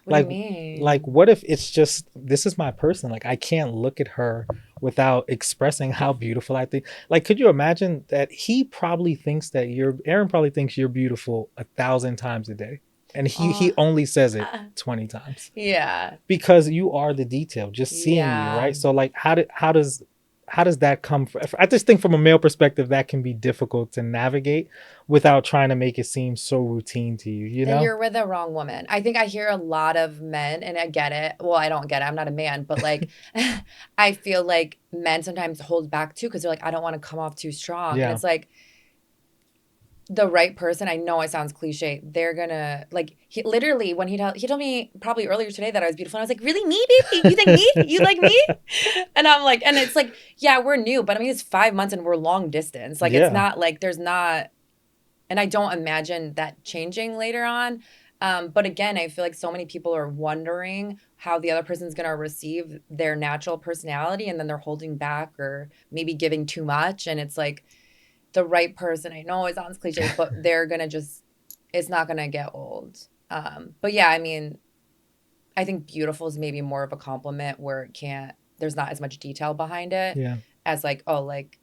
What do you Like mean? what if it's just this is my person? Like I can't look at her without expressing how beautiful I think. Like could you imagine that he probably thinks that Aaron probably thinks you're beautiful 1,000 times a day. And he Oh, only says it 20 times yeah. because you are the detail just seeing you, Yeah. right? So like how does that come from? I just think from a male perspective that can be difficult to navigate without trying to make it seem so routine to you, you Then know? you're with the wrong woman. I think I hear a lot of men, and I get it. Well, I don't get it. I'm not a man, but like, I feel like men sometimes hold back too because they're like, I don't want to come off too strong. And Yeah. it's like, the right person, I know it sounds cliche, they're gonna like he literally when he told me probably earlier today that I was beautiful, and I was like, really, me, baby? You think me? You like me? And I'm like, and it's like, yeah, we're new, but I mean it's 5 months and we're long distance. Like it's Yeah. not like there's not, and I don't imagine that changing later on. But again, I feel like so many people are wondering how the other person's gonna receive their natural personality, and then they're holding back or maybe giving too much, and it's like the right person. I know it sounds cliche, but they're gonna just, it's not gonna get old. But yeah, I mean, I think beautiful is maybe more of a compliment where it can't, there's not as much detail behind it Yeah. as like, oh, like,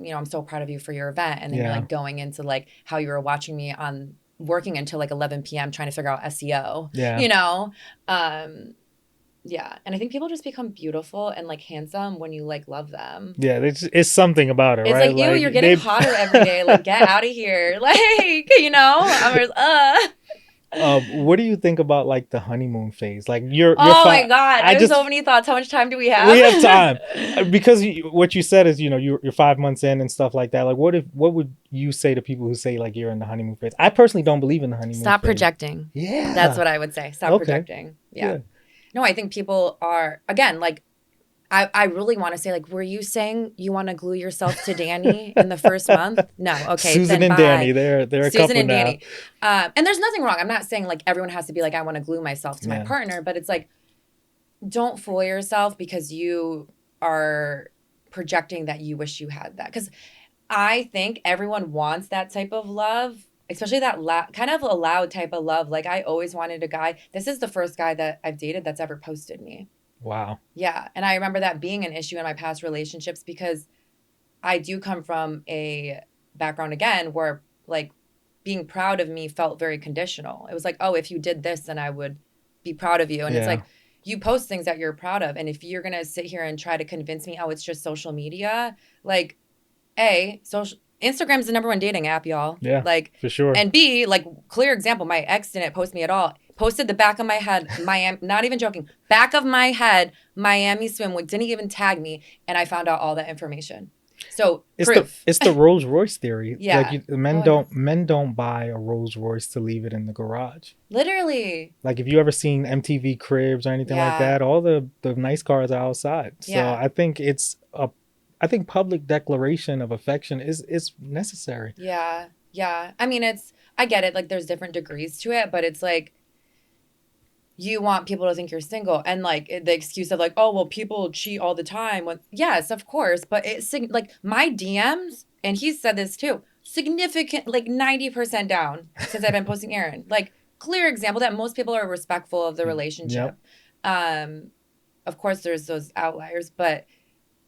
I'm so proud of you for your event. And then you're Yeah. like going into like how you were watching me on working until like 11 p.m. trying to figure out SEO, Yeah. Um, yeah. And I think people just become beautiful and like handsome when you like love them. Yeah, it's something about it, It's right? like, ew, Like you're getting they hotter every day. Like, get out of here. Like, I'm just. what do you think about like the honeymoon phase? Like you're Oh my fine. God. I I have so just many thoughts. How much time do we have? we have time because what you said is you're 5 months in and stuff like that. Like what would you say to people who say like you're in the honeymoon phase? I personally don't believe in the honeymoon Stop phase. projecting. That's Yeah. what I would say. Stop Okay. projecting. Yeah. Good. No, I think people are, again, like, I really want to say, like, were you saying you want to glue yourself to Danny in the first month? No. Okay, Susan then and bye. Danny, they're a Susan couple and now. Danny. And there's nothing wrong. I'm not saying like everyone has to be like, I want to glue myself to my Yeah. partner, but it's like, don't fool yourself because you are projecting that you wish you had that. Because I think everyone wants that type of love, especially that kind of a loud type of love. Like, I always wanted a guy. This is the first guy that I've dated that's ever posted me. Wow. Yeah. And I remember that being an issue in my past relationships because I do come from a background again where like being proud of me felt very conditional. It was like, oh, if you did this, then I would be proud of you. And it's Yeah. like, you post things that you're proud of. And if you're going to sit here and try to convince me, oh, it's just social media, like, social Instagram's the number one dating app, y'all. Yeah. Like, For sure. and B, like, clear example, my ex didn't post me at all. Posted the back of my head, Miami, not even joking, back of my head, Miami swimwear, didn't even tag me, and I found out all that information. So proof. It's the Rolls Royce theory. Like Yeah. Oh, I know. men don't buy a Rolls Royce to leave it in the garage. Literally. Like if you ever seen MTV Cribs or anything like Yeah. that, all the nice cars are outside. So Yeah. I think I think public declaration of affection is necessary. Yeah. Yeah. I mean, I get it. Like, there's different degrees to it, but it's like, you want people to think you're single and like the excuse of like, oh, well, people cheat all the time. When, yes, of course, but it's like my DMs, and he said this too, significant, like 90% down since I've been posting Aaron. Like, clear example that most people are respectful of the Yep. relationship. Um, of course, there's those outliers, but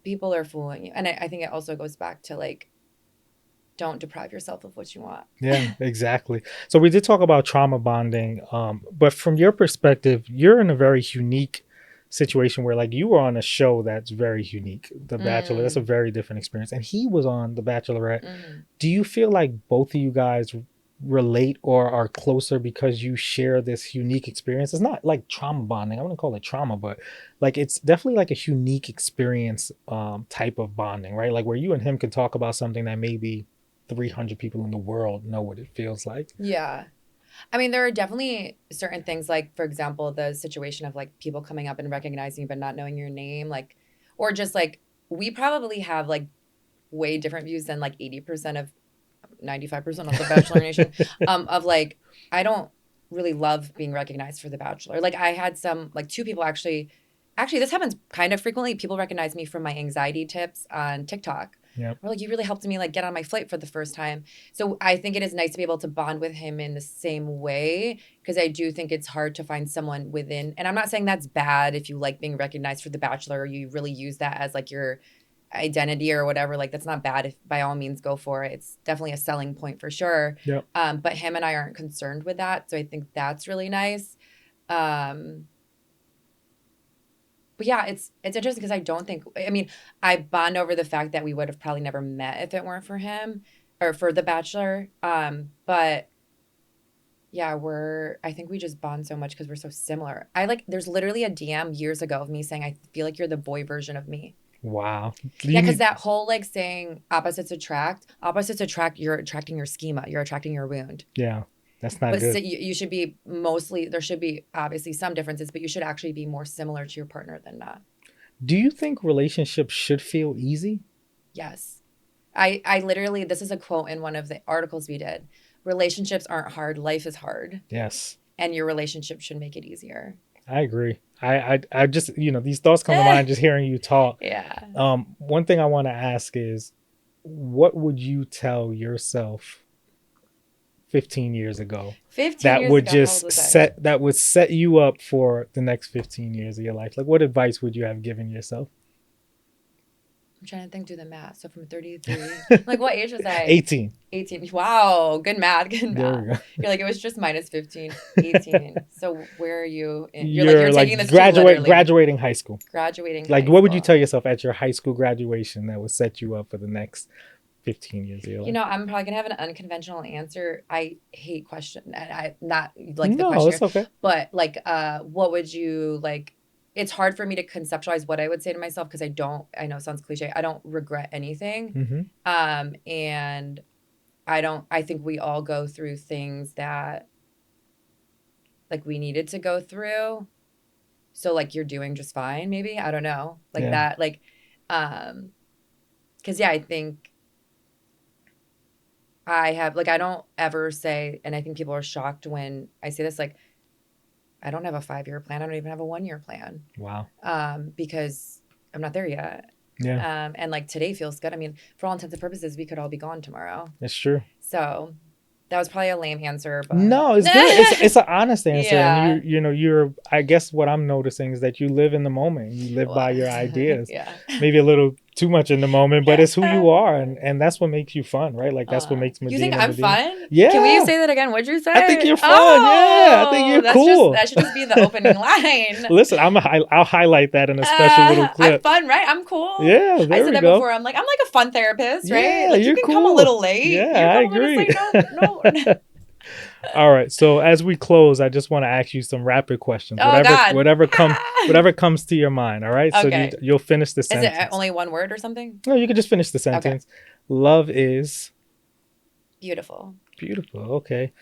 people are fooling you. And I think it also goes back to like, don't deprive yourself of what you want. Yeah, exactly. So we did talk about trauma bonding, but from your perspective, you're in a very unique situation where like you were on a show that's very unique, The Bachelor. That's a Mm, very different experience, and he was on The Bachelorette. mm. Do you feel like both of you guys relate or are closer because you share this unique experience? It's not like trauma bonding. I wouldn't call it trauma, but like it's definitely like a unique experience type of bonding, right? Like where you and him could talk about something that maybe 300 people in the world know what it feels like. Yeah. I mean, there are definitely certain things, like, for example, the situation of like people coming up and recognizing you but not knowing your name, like, or just like, we probably have like way different views than like 80% of 95% of the Bachelor Nation. Of like, I don't really love being recognized for The Bachelor. Like, I had some, like, two people actually, this happens kind of frequently. People recognize me from my anxiety tips on TikTok. Yep. Or like, you really helped me like get on my flight for the first time. So I think it is nice to be able to bond with him in the same way, because I do think it's hard to find someone within. And I'm not saying that's bad if you like being recognized for The Bachelor or you really use that as like your identity or whatever. Like, that's not bad. If by all means go for it. It's definitely a selling point for sure. Yep. But him and I aren't concerned with that, so I think that's really nice. Um, but yeah, it's interesting because I don't think, I mean, I bond over the fact that we would have probably never met if it weren't for him or for The Bachelor. But yeah, I think we just bond so much because we're so similar. I like, there's literally a DM years ago of me saying, I feel like you're the boy version of me. Wow. Yeah, because that whole like saying opposites attract, you're attracting your schema, you're attracting your wound. Yeah, that's not But so good. you should be mostly, there should be obviously some differences, but you should actually be more similar to your partner than not. Do you think relationships should feel easy? Yes. I literally, this is a quote in one of the articles we did. Relationships aren't hard, life is hard. Yes, And your relationship should make it easier. I agree. I just, these thoughts come to mind just hearing you talk. Yeah. One thing I want to ask is, what would you tell yourself 15 years ago 15 that years would ago, how old just was I? set you up for the next 15 years of your life? Like, what advice would you have given yourself? I'm trying to think, do the math. So from 33, like, what age was I? 18. 18. Wow. Good math. Good There math. we go. You're like, it was just minus 15, 18. So where are you? You're taking like this too literally. graduating high school. Graduating Like, high what would you school. tell yourself at your high school graduation that would set you up for the next 15 years of your life? I'm probably going to have an unconventional answer. I hate question. I not like the No, question, it's okay. but like, what would you like? It's hard for me to conceptualize what I would say to myself because I know it sounds cliche. I don't regret anything. Mm-hmm. And I think we all go through things that like we needed to go through. So like you're doing just fine, maybe. I don't know. Like Yeah. that, like, because yeah, I think I have like I don't ever say, and I think people are shocked when I say this, like, I don't have a 5-year plan. I don't even have a 1-year plan. Wow. Because I'm not there yet. Yeah. And like today feels good. I mean, for all intents and purposes, we could all be gone tomorrow. It's true. So that was probably a lame answer, but No, it's good. It's an honest answer, and yeah. you're. I guess what I'm noticing is that you live in the moment. You live by Well, your ideas. yeah. Maybe a little too much in the moment, but it's who you are, and that's what makes you fun, right? Like that's what makes You think Medina I'm Medina. fun? Can we Yeah, say that again? What'd you say? I think you're fun. Yeah, I think Oh, you're cool. that should just be the opening line. Listen, I'll highlight that in a special little I'm clip. fun, right? I'm cool. Yeah, I there said we that go. before. I'm like a fun therapist, right? Yeah, Like you you're can come a cool. little late. You're Yeah, I probably gonna agree. say no. All right. So as we close, I just want to ask you some rapid questions. Oh God. Whatever comes to your mind. All right. So Okay. you'll finish the Is it sentence. only one word or something? No, you can just finish the Okay. sentence. Love is Beautiful. beautiful. Okay.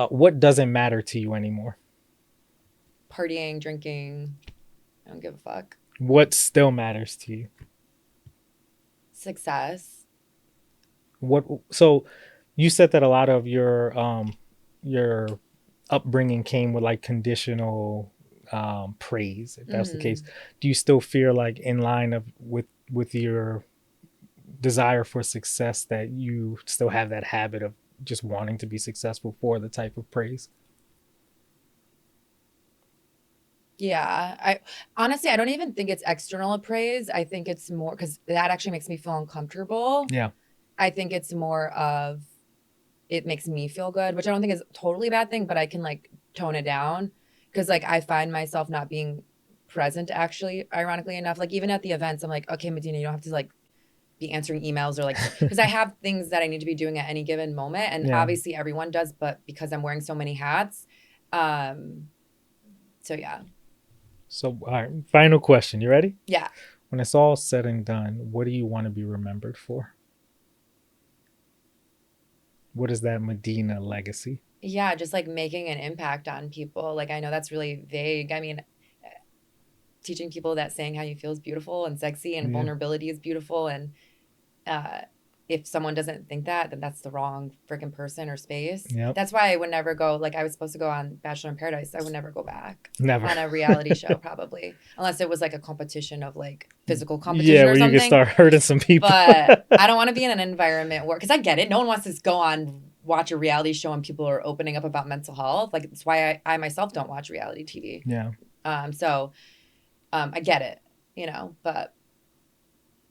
What doesn't matter to you anymore? Partying, drinking. I don't give a fuck. What still matters to you? Success. What? So you said that a lot of your upbringing came with like conditional praise. If that's the case, do you still feel like in line of with your desire for success that you still have that habit of just wanting to be successful for the type of praise? Yeah. I honestly I don't even think it's external praise. I think it's more because that actually makes me feel uncomfortable. Yeah. I think it's more of it makes me feel good, which I don't think is totally a bad thing, but I can like tone it down because like I find myself not being present actually, ironically enough. Like even at the events, I'm like, okay, Medina, you don't have to like be answering emails or like because I have things that I need to be doing at any given moment. And Yeah. obviously everyone does, but because I'm wearing so many hats. So yeah. So, all right, final question. You ready? Yeah. When it's all said and done, what do you want to be remembered for? What is that Medina legacy? Yeah, just like making an impact on people. Like I know that's really vague. I mean, teaching people that saying how you feel is beautiful and sexy and Yeah. vulnerability is beautiful and if someone doesn't think that, then that's the wrong freaking person or space. Yep. That's why I would never go. Like I was supposed to go on Bachelor in Paradise. I would never go back. Never. On a reality show, probably, unless it was like a competition of like physical competition Yeah, or where you something. can start hurting some people. But I don't want to be in an environment where, because I get it, no one wants to go on watch a reality show and people are opening up about mental health. Like it's why I myself don't watch reality TV. Yeah. So I get it, you know, but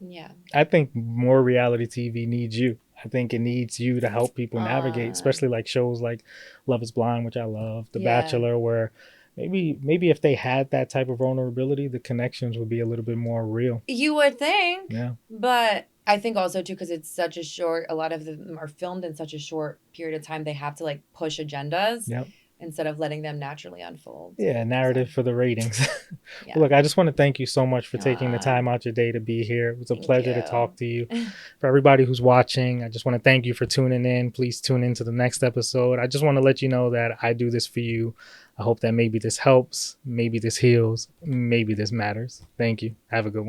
yeah. I think more reality TV needs you. I think it needs you to help people navigate, especially like shows like Love is Blind, which I love, The Bachelor, where maybe if they had that type of vulnerability, the connections would be a little bit more real. You would think. Yeah. But I think also too, because it's such a short, a lot of them are filmed in such a short period of time, they have to like push agendas. Yep. Instead of letting them naturally unfold. Yeah, narrative for the ratings. Yeah. Look, I just want to thank you so much for taking the time out your day to be here. It was a pleasure to talk to you. For everybody who's watching, I just want to thank you for tuning in. Please tune in to the next episode. I just want to let you know that I do this for you. I hope that maybe this helps, maybe this heals, maybe this matters. Thank you. Have a good one.